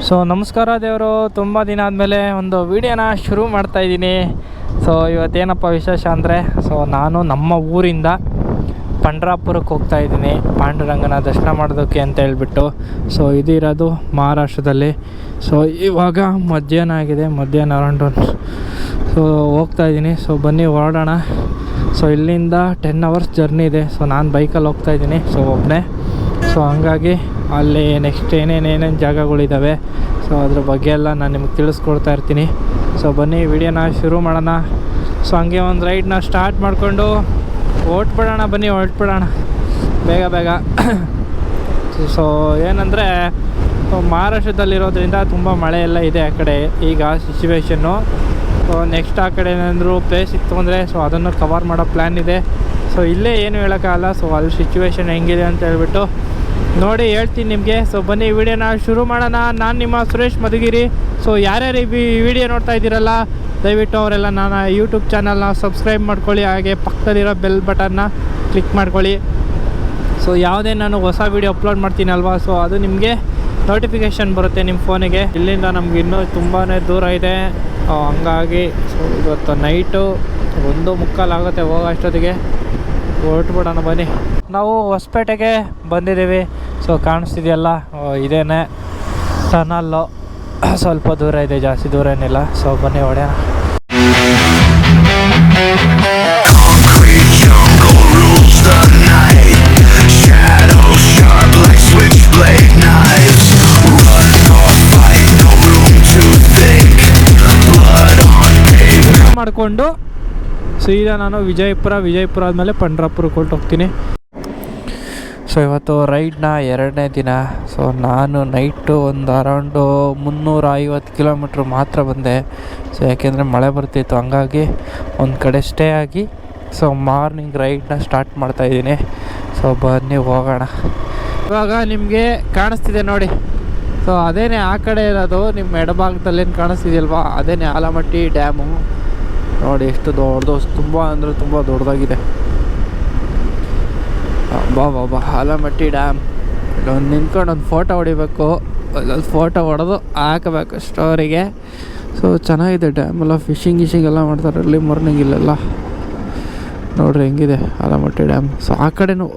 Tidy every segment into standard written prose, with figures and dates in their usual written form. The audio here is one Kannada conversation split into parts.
ಸೊ ನಮಸ್ಕಾರ ದೇವರು, ತುಂಬ ದಿನ ಆದಮೇಲೆ ಒಂದು ವಿಡಿಯೋನ ಶುರು ಮಾಡ್ತಾಯಿದ್ದೀನಿ. ಸೊ ಇವತ್ತೇನಪ್ಪ ವಿಶೇಷ ಅಂದರೆ, ಸೊ ನಾನು ನಮ್ಮ ಊರಿಂದ ಪಂಡ್ರಾಪುರಕ್ಕೆ ಹೋಗ್ತಾಯಿದ್ದೀನಿ ಪಾಂಡುರಂಗನ ದರ್ಶನ ಮಾಡೋದಕ್ಕೆ ಅಂತ ಹೇಳ್ಬಿಟ್ಟು. ಸೊ ಇದಿರೋದು ಮಹಾರಾಷ್ಟ್ರದಲ್ಲಿ. ಸೊ ಇವಾಗ ಮಧ್ಯಾಹ್ನ ಆಗಿದೆ, ಮಧ್ಯಾಹ್ನ ಅರೌಂಡ್ ಸೊ ಹೋಗ್ತಾಯಿದ್ದೀನಿ. ಸೊ ಬನ್ನಿ ಹೊರಡೋಣ. ಸೊ ಇಲ್ಲಿಂದ 10 hours ಜರ್ನಿ ಇದೆ. ಸೊ ನಾನು ಬೈಕಲ್ಲಿ ಹೋಗ್ತಾಯಿದ್ದೀನಿ, ಸೊ ಒಬ್ಬನೇ. ಸೊ ಹಂಗಾಗಿ ಅಲ್ಲಿ ನೆಕ್ಸ್ಟ್ ಏನೇನು ಜಾಗಗಳಿದ್ದಾವೆ, ಸೊ ಅದ್ರ ಬಗ್ಗೆ ಎಲ್ಲ ನಾನು ನಿಮಗೆ ತಿಳಿಸ್ಕೊಡ್ತಾ ಇರ್ತೀನಿ. ಸೊ ಬನ್ನಿ ವಿಡಿಯೋನ ಶುರು ಮಾಡೋಣ. ಸೊ ಹಂಗೆ ಒಂದು ರೈಡ್ನ ಸ್ಟಾರ್ಟ್ ಮಾಡಿಕೊಂಡು ಹೊರಟ್ಬಿಡೋಣ. ಬನ್ನಿ ಹೊರಟ್ಬಿಡೋಣ ಬೇಗ. ಸೊ ಏನಂದರೆ, ಮಹಾರಾಷ್ಟ್ರದಲ್ಲಿರೋದ್ರಿಂದ ತುಂಬ ಮಳೆ ಎಲ್ಲ ಇದೆ ಆ ಕಡೆ ಈಗ ಸಿಚುವೇಶನ್ನು. ಸೊ ನೆಕ್ಸ್ಟ್ ಆ ಕಡೆ ಏನಾದರೂ ಪ್ಲೇಸ್ ಇತ್ತು ಅಂದರೆ ಸೊ ಅದನ್ನು ಕವರ್ ಮಾಡೋ ಪ್ಲ್ಯಾನ್ ಇದೆ. ಸೊ ಇಲ್ಲೇ ಏನು ಹೇಳೋಕ್ಕಾಗಲ್ಲ. ಸೊ ಅಲ್ಲಿ ಸಿಚುವೇಶನ್ ಹೆಂಗಿದೆ ಅಂತ ಹೇಳ್ಬಿಟ್ಟು ನೋಡಿ ಹೇಳ್ತೀನಿ ನಿಮಗೆ. ಸೊ ಬನ್ನಿ ವಿಡಿಯೋನ ಶುರು ಮಾಡೋಣ. ನಾನು ನಿಮ್ಮ ಸುರೇಶ್ ಮಧುಗಿರಿ. ಸೊ ಯಾರ್ಯಾರು ಈ ವಿಡಿಯೋ ನೋಡ್ತಾ ಇದ್ದೀರಲ್ಲ, ದಯವಿಟ್ಟು ಅವರೆಲ್ಲ ನಾನು ಯೂಟ್ಯೂಬ್ ಚಾನಲ್ನ ಸಬ್ಸ್ಕ್ರೈಬ್ ಮಾಡ್ಕೊಳ್ಳಿ, ಹಾಗೆ ಪಕ್ಕದಲ್ಲಿರೋ ಬೆಲ್ ಬಟನ್ನ ಕ್ಲಿಕ್ ಮಾಡ್ಕೊಳ್ಳಿ. ಸೊ ಯಾವುದೇ ನಾನು ಹೊಸ ವೀಡಿಯೋ ಅಪ್ಲೋಡ್ ಮಾಡ್ತೀನಲ್ವ, ಸೊ ಅದು ನಿಮಗೆ ನೋಟಿಫಿಕೇಷನ್ ಬರುತ್ತೆ ನಿಮ್ಮ ಫೋನಿಗೆ. ಇಲ್ಲಿಂದ ನಮ್ಗೆ ಇನ್ನೂ ತುಂಬಾ ದೂರ ಇದೆ. ಹಂಗಾಗಿ ಸೊ ಇವತ್ತು ನೈಟು 1:15 ಆಗುತ್ತೆ ಹೋಗೋ ಅಷ್ಟೊತ್ತಿಗೆ. ಹೊರಟ್ಬಿಡೋಣ ಬನ್ನಿ. ನಾವು ಹೊಸಪೇಟೆಗೆ ಬಂದಿದ್ದೀವಿ. ಸೊ ಕಾಣಿಸ್ತಿದೆಯಲ್ಲ, ಇದೇನೆ ಟನಲ್ಲು. ಸ್ವಲ್ಪ ದೂರ ಇದೆ, ಜಾಸ್ತಿ ದೂರ ಏನಿಲ್ಲ. ಸೊ ಬನ್ನಿ ಹೊಡೆಯೋಣ. ಮಾಡಿಕೊಂಡು ಸೀದಾ ನಾನು ವಿಜಯಪುರ ಆದಮೇಲೆ ಪಂಡ್ರಾಪುರಕ್ಕೆ ಹೋಗ್ತೀನಿ. ಸೊ ಇವತ್ತು ರೈಡ್ನ 2ನೇ ದಿನ. ಸೊ ನಾನು ನೈಟು ಒಂದು ಅರೌಂಡು 350 ಕಿಲೋಮೀಟ್ರ್ ಮಾತ್ರ ಬಂದೆ. ಸೊ ಯಾಕೆಂದರೆ ಮಳೆ ಬರ್ತಿತ್ತು, ಹಂಗಾಗಿ ಒಂದು ಕಡೆ ಸ್ಟೇ ಆಗಿ ಸೊ ಮಾರ್ನಿಂಗ್ ರೈಡ್ನ ಸ್ಟಾರ್ಟ್ ಮಾಡ್ತಾಯಿದ್ದೀನಿ. ಸೊ ಬನ್ನಿ ಹೋಗೋಣ. ಇವಾಗ ನಿಮಗೆ ಕಾಣಿಸ್ತಿದೆ ನೋಡಿ. ಸೊ ಅದೇನೇ ಆ ಕಡೆ ಇರೋದು, ನಿಮ್ಮ ಎಡಭಾಗದಲ್ಲೇನು ಕಾಣಿಸ್ತಿದೆಯಲ್ವಾ, ಅದೇನೇ ಆಲಮಟ್ಟಿ ಡ್ಯಾಮು. ನೋಡಿ ಎಷ್ಟು ದೊಡ್ಡದು, ತುಂಬ ಅಂದರೆ ತುಂಬ ದೊಡ್ಡದಾಗಿದೆ. ಬಾ ಆಲಮಟ್ಟಿ ಡ್ಯಾಮ್. ಇಲ್ಲೊಂದು ನಿಂತ್ಕೊಂಡು ಒಂದು ಫೋಟೋ ಹೊಡಿಬೇಕು, ಅಲ್ಲೊಂದು ಫೋಟೋ ಹೊಡೆದು ಹಾಕಬೇಕು ಸ್ಟೋರಿಗೆ. ಸೊ ಚೆನ್ನಾಗಿದೆ ಡ್ಯಾಮೆಲ್ಲ. ಫಿಶಿಂಗ್ ಎಲ್ಲ ಮಾಡ್ತಾರೆ ಅಲ್ಲಿ ಮಾರ್ನಿಂಗ್ ಇಲ್ಲೆಲ್ಲ. ನೋಡ್ರಿ ಹೆಂಗಿದೆ ಆಲಮಟ್ಟಿ ಡ್ಯಾಮ್. ಸೊ ಆ ಕಡೆನೂ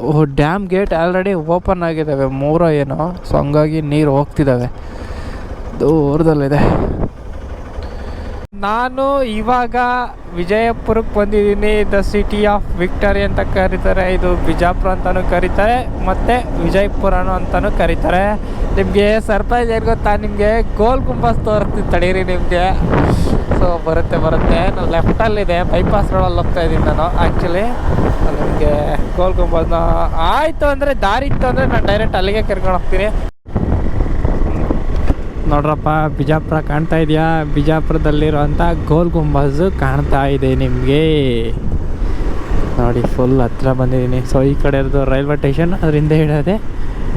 ಡ್ಯಾಮ್ ಗೇಟ್ ಆಲ್ರೆಡಿ ಓಪನ್ ಆಗಿದ್ದಾವೆ 3 ಏನೋ. ಸೊ ಹಂಗಾಗಿ ನೀರು ಹೋಗ್ತಿದ್ದಾವೆ, ದೂರದಲ್ಲಿದೆ. ನಾನು ಇವಾಗ ವಿಜಯಪುರಕ್ಕೆ ಬಂದಿದ್ದೀನಿ. ದ ಸಿಟಿ ಆಫ್ ವಿಕ್ಟರಿ ಅಂತ ಕರೀತಾರೆ. ಇದು ಬಿಜಾಪುರ ಅಂತಲೂ ಕರೀತಾರೆ, ಮತ್ತು ವಿಜಯಪುರನೂ ಅಂತಲೂ ಕರೀತಾರೆ. ನಿಮಗೆ ಸರ್ಪ್ರೈಸ್ ಏನು ಗೊತ್ತಾ, ನಿಮಗೆ ಗೋಲ್ ಗುಂಬಸ್ ತೋರಿಸ್ತೀನಿ ತಡೀರಿ ನಿಮಗೆ. ಸೊ ಬರುತ್ತೆ ನಾನು ಲೆಫ್ಟಲ್ಲಿದೆ, ಬೈಪಾಸ್ ರೋಡಲ್ಲಿ ಹೋಗ್ತಾಯಿದ್ದೀನಿ ನಾನು. ಆ್ಯಕ್ಚುಲಿ ನಿಮಗೆ ಗೋಲ್ ಗುಂಬಸ್ನ ಆಯಿತು ಅಂದರೆ, ದಾರಿ ಇತ್ತು ಅಂದರೆ ನಾನು ಡೈರೆಕ್ಟ್ ಅಲ್ಲಿಗೆ ಕರ್ಕೊಂಡು ಹೋಗ್ತೀನಿ. ನೋಡ್ರಪ್ಪ, ಬಿಜಾಪುರ ಕಾಣ್ತಾ ಇದೆಯಾ? ಬಿಜಾಪುರದಲ್ಲಿರೋಂಥ ಗೋಲ್ ಗುಂಬಜ್ ಕಾಣ್ತಾ ಇದೆ ನಿಮಗೆ ನೋಡಿ. ಫುಲ್ ಹತ್ರ ಬಂದಿದ್ದೀನಿ. ಸೊ ಈ ಕಡೆ ಇರೋದು ರೈಲ್ವೆ ಸ್ಟೇಷನ್, ಅದರಿಂದ ಹಿಡಿಯೋದೆ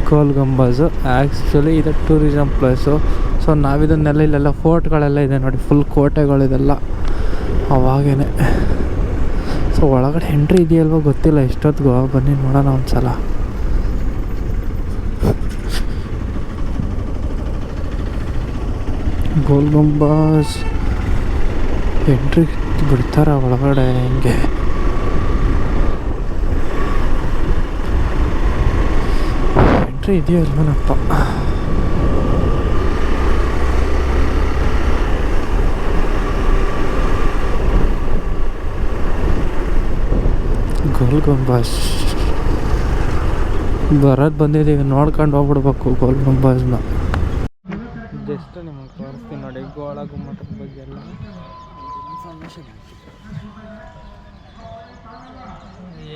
ಗೋಲ್ ಗುಂಬಜು. ಆ್ಯಕ್ಚುಲಿ ಇದು ಟೂರಿಸಮ್ ಪ್ಲೇಸು. ಸೊ ನಾವಿದನ್ನೆಲ್ಲ ಇಲ್ಲೆಲ್ಲ ಫೋರ್ಟ್ಗಳೆಲ್ಲ ಇದೆ ನೋಡಿ, ಫುಲ್ ಕೋಟೆಗಳಿದೆಲ್ಲ ಅವಾಗೇ. ಸೊ ಒಳಗಡೆ ಎಂಟ್ರಿ ಇದೆಯಲ್ವ ಗೊತ್ತಿಲ್ಲ ಎಷ್ಟೊತ್ತಿಗೂ. ಬನ್ನಿ ನೋಡೋಣ ಒಂದು ಸಲ. ಗೋಲ್ ಗುಂಬಜ್ ಎಂಟ್ರಿ ಬಿಡ್ತಾರ ಒಳಗಡೆ ಹಿಂಗೆ. ಎಂಟ್ರಿ ಇದೆಯೋ ಇಲ್ವನಪ್ಪ. ಗೋಲ್ ಗುಂಬಜ್ ಬರೋದು ಬಂದಿದ್ದೀವಿ, ನೋಡ್ಕೊಂಡು ಹೋಗ್ಬಿಡ್ಬೇಕು ಗೋಲ್ ಗುಂಬಜ್ನ. ಜಸ್ಟ್ ನಿಮಗೆ ತೋರಿಸ್ತೀನಿ ನೋಡಿ ಗೋಳ ಗುಮ್ಮಟದ ಬಗ್ಗೆ ಎಲ್ಲ ಇನ್ಫಾರ್ಮೇಷನ್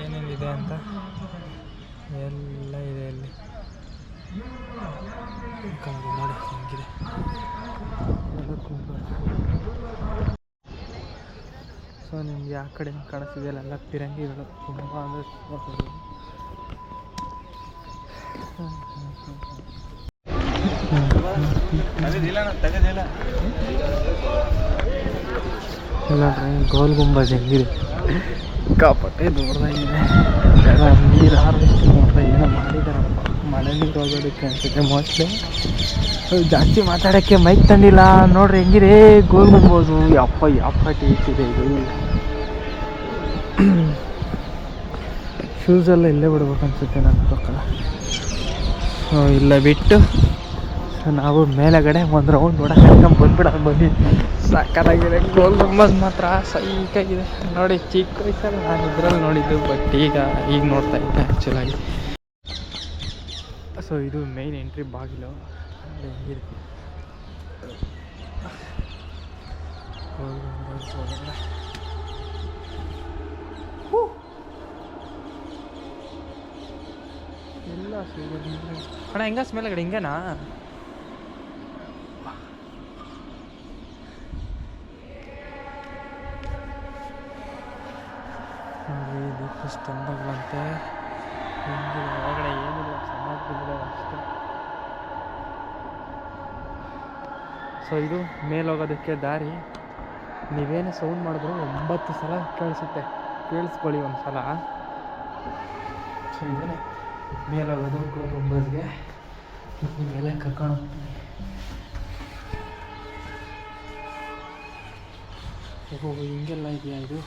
ಏನೇನಿದೆ ಅಂತ ಎಲ್ಲ ಇದೆ ಇಲ್ಲಿ. ನೋಡಿ ಹೆಂಗಿದೆ. ಸೊ ನಿಮ್ಗೆ ಆ ಕಡೆ ಕಾಣಿಸ್ತಿದೆಯಲ್ಲ ಎಲ್ಲ ಫಿರಂಗಿಗಳು, ತುಂಬ ಅಂದರೆ ಇಲ್ಲ ಗೋಲ್ ಗುಂಬಜ್ ಹೆಂಗಿದೆ, ಸಿಕ್ಕಾಪಟ್ಟೆ ದೊಡ್ಡದಾಗಿದೆ. ನೀರು ಹಾರ್ವೆಸ್ಟ್ ಮಾಡ್ತಾ ಏನೋ ಮಾಡಿದಾರಪ್ಪ. ಮಳೆ ನೀರು ಹೋಗೋದಕ್ಕೆ ಅನ್ಸುತ್ತೆ ಮೋಸ್ಟ್ಲಿ. ಜಾಸ್ತಿ ಮಾತಾಡೋಕ್ಕೆ ಮೈಕ್ ತಂದಿಲ್ಲ ನೋಡ್ರಿ ಹೆಂಗಿದೆ ಗೋಲ್ ಗುಂಬೋದು. ಯಪ್ಪ ಟೀಚಿದೆ ಇದು. ಶೂಸೆಲ್ಲ ಇಲ್ಲೇ ಬಿಡ್ಬೇಕು ಅನ್ಸುತ್ತೆ ನನ್ನ ಪ್ರಕಾರ. ಸೊ ಇಲ್ಲ ಬಿಟ್ಟು ನಾವು ಮೇಲೆಗಡೆ ಒಂದು ರೌಂಡ್ ಬಂದ್ಬಿಡೋದು ಬನ್ನಿ. ಸಕ್ಕತ್ತಾಗಿದೆ ಗೋಲ್ ಗುಂಬಜ್ ಮಾತ್ರ ಸೈಕಾಗಿದೆ ನೋಡಿ. ಚಿಕ್ಕ ವಯಸ್ಸಲ್ಲಿ ನಾನು ಇದ್ರಲ್ಲಿ ನೋಡಿದ್ದು, ಬಟ್ ಈಗ ನೋಡ್ತಾ ಇದ್ದೆ ಆ್ಯಕ್ಚುಲಾಗಿ. ಸೊ ಇದು ಮೇನ್ ಎಂಟ್ರಿ ಬಾಗಿಲು. ಹೆಂಗಿದೆ ಎಲ್ಲ ಅಣ್ಣ ಹೆಂಗ ಸ್ಮೆಲ್ಗಡೆ ಹಿಂಗೇನಾ? ನೋಡಿ ದೀಪ ಸ್ತಂಭಗಳಂತೆ ಹಿಂಗೆ ಒಳಗಡೆ ಏನಿಲ್ಲ, ಸಮಾಧಿಗಳಿದೆ ಅಷ್ಟೇ. ಸೊ ಇದು ಮೇಲೆ ಹೋಗೋದಕ್ಕೆ ದಾರಿ. ನೀವೇನೇ ಸೌಂಡ್ ಮಾಡಿದ್ರು 9 ಸಲ ಕೇಳಿಸುತ್ತೆ, ಕೇಳಿಸ್ಕೊಳ್ಳಿ ಒಂದು ಸಲ. ಸೊ ಇದನ್ನೇ ಮೇಲೆ ಹೋಗೋದು ಗೋಲ್ ಗುಂಬಜ್ಗೆ. ಮೇಲೆ ಕರ್ಕೊಂಡು ಹೋಗ್ತೀನಿ. ಹಿಂಗೆಲ್ಲ ಇದೆಯಾ ಇದು?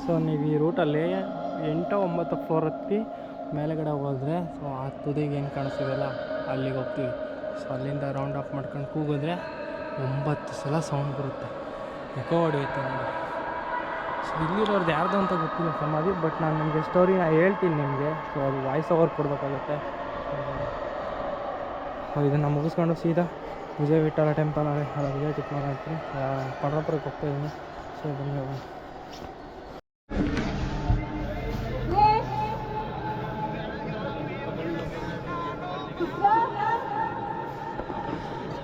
ಸೊ ನೀವು ಈ ರೂಟಲ್ಲಿ 8-9 ಫ್ಲೋರ್ ಹತ್ತಿ ಮೇಲೆಗಡೆ ಹೋದರೆ, ಸೊ ಆ ತುದಿಗೆ ಏನು ಕಾಣಿಸ್ತಿದೆಯಲ್ಲ ಅಲ್ಲಿಗೆ ಹೋಗ್ತೀವಿ. ಸೊ ಅಲ್ಲಿಂದ ರೌಂಡ್ ಅಪ್ ಮಾಡ್ಕೊಂಡು ಕೂಗಿದ್ರೆ 9 ಸಲ ಸೌಂಡ್ ಬರುತ್ತೆ, ಎಕೋ ಹೊಡೆಯುತ್ತೆ ನೋಡಿ. ಸೊ ಇಲ್ಲಿರೋರ್ದು ಯಾರ್ದು ಅಂತ ಗೊತ್ತಿಲ್ಲ ಸಮಾಧಿ, ಬಟ್ ನಾನು ನಿಮಗೆ ಸ್ಟೋರಿನ ಹೇಳ್ತೀನಿ ನಿಮಗೆ. ಸೊ ಅದು ವಾಯ್ಸ್ ಓವರ್ ಕೊಡಬೇಕಾಗುತ್ತೆ. ಸೊ ಇದನ್ನು ಮುಗಿಸ್ಕೊಂಡು ಸೀದಾ ವಿಜಯ ವಿಠಲ ಟೆಂಪಲ್ ಅಲ್ಲ ವಿಜಯ ಟಿಪ್ಪಣ ಹತ್ರ ಪಂಡ್ರಾಪುರಕ್ಕೆ ಹೋಗ್ತಾ ಇದ್ದೀನಿ. ಸೊ ಬನ್ನಿ ಹೋಗೋಣ.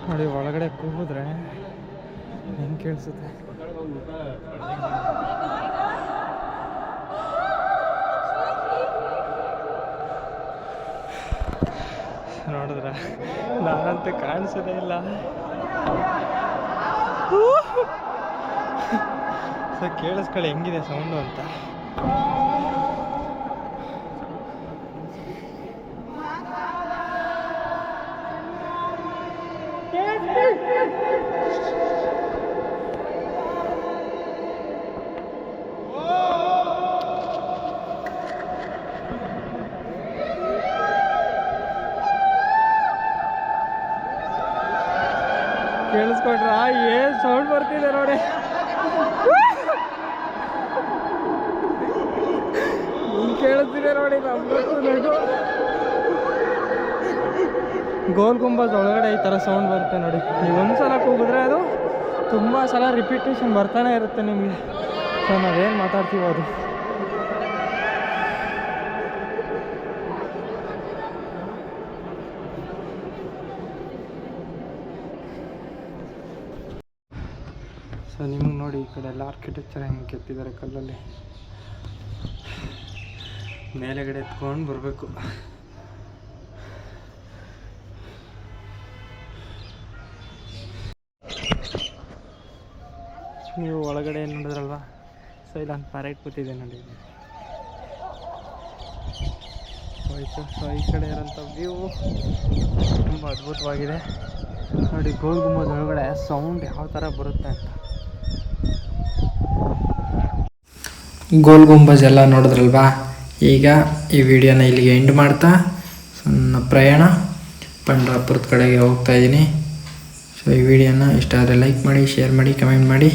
ನೋಡಿ ಒಳಗಡೆ ಕೂಗಿದ್ರೆ ಹೆಂಗೆ ಕೇಳಿಸುತ್ತೆ. ನೋಡಿದ್ರ ನಾನಂತೂ ಕಾಣಿಸೋದೇ ಇಲ್ಲ. ಸೊ ಕೇಳಿಸ್ಕೊಳ್ಳಿ ಹೆಂಗಿದೆ ಸೌಂಡು ಅಂತ. ಕೇಳಿಸ್ಕೊಂಡ್ರ ಏನು ಸೌಂಡ್ ಬರ್ತಿದೆ ನೋಡಿ. ಹಿಂಗೆ ಕೇಳಿಸ್ತಿದೆ ನೋಡಿ. ನಮಗೂ ಗೋಲ್ ಗುಂಬಜ್ ಒಳಗಡೆ ಈ ಥರ ಸೌಂಡ್ ಬರುತ್ತೆ ನೋಡಿ. ನೀವು ಒಂದು ಸಲ ಕೂಗಿದ್ರೆ ಅದು ತುಂಬ ಸಲ ರಿಪಿಟೇಷನ್ ಬರ್ತಾನೆ ಇರುತ್ತೆ ನಿಮಗೆ. ಸೊ ನಾವೇನು ಮಾತಾಡ್ತೀವೋ ಅದು. ಸೊ ನಿಮಗೆ ನೋಡಿ ಈ ಕಡೆ ಎಲ್ಲ ಆರ್ಕಿಟೆಕ್ಚರ್ ಹೆಂಗೆ ಕೆತ್ತಿದ್ದಾರೆ ಕಲ್ಲಲ್ಲಿ. ಮೇಲೆಗಡೆ ಎತ್ಕೊಂಡು ಬರಬೇಕು. ನೀವು ಒಳಗಡೆ ಏನು ನೋಡಿದ್ರಲ್ವಾ, ಸೊ ಇಲ್ಲೊಂದು ಪ್ಯಾರೆಟ್ ಕೂತಿದೆ ನೋಡಿ. ಸೊ ಈ ಕಡೆ ಇರೋಂಥ ವ್ಯೂ ತುಂಬ ಅದ್ಭುತವಾಗಿದೆ ನೋಡಿ. ಗೋಲ್ ಗುಂಬಜ್ ಒಳಗಡೆ ಸೌಂಡ್ ಯಾವ ಥರ ಬರುತ್ತೆ ಅಂತ. ಗೋಲ್ ಗುಂಬಜ್ ಎಲ್ಲ ನೋಡಿದ್ರಲ್ವಾ. ಈಗ ಈ ವಿಡಿಯೋನ ಇಲ್ಲಿಗೆ ಎಂಡ್ ಮಾಡ್ತಾ ನನ್ನ ಪ್ರಯಾಣ ಪಂಡ್ರಾಪುರದ ಕಡೆಗೆ ಹೋಗ್ತಾಯಿದ್ದೀನಿ. ಸೊ ಈ ವಿಡಿಯೋನ ಇಷ್ಟ ಆದರೆ ಲೈಕ್ ಮಾಡಿ, ಶೇರ್ ಮಾಡಿ, ಕಮೆಂಟ್ ಮಾಡಿ.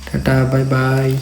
ಟಾಟಾ, ಬಾಯ್ ಬಾಯ್.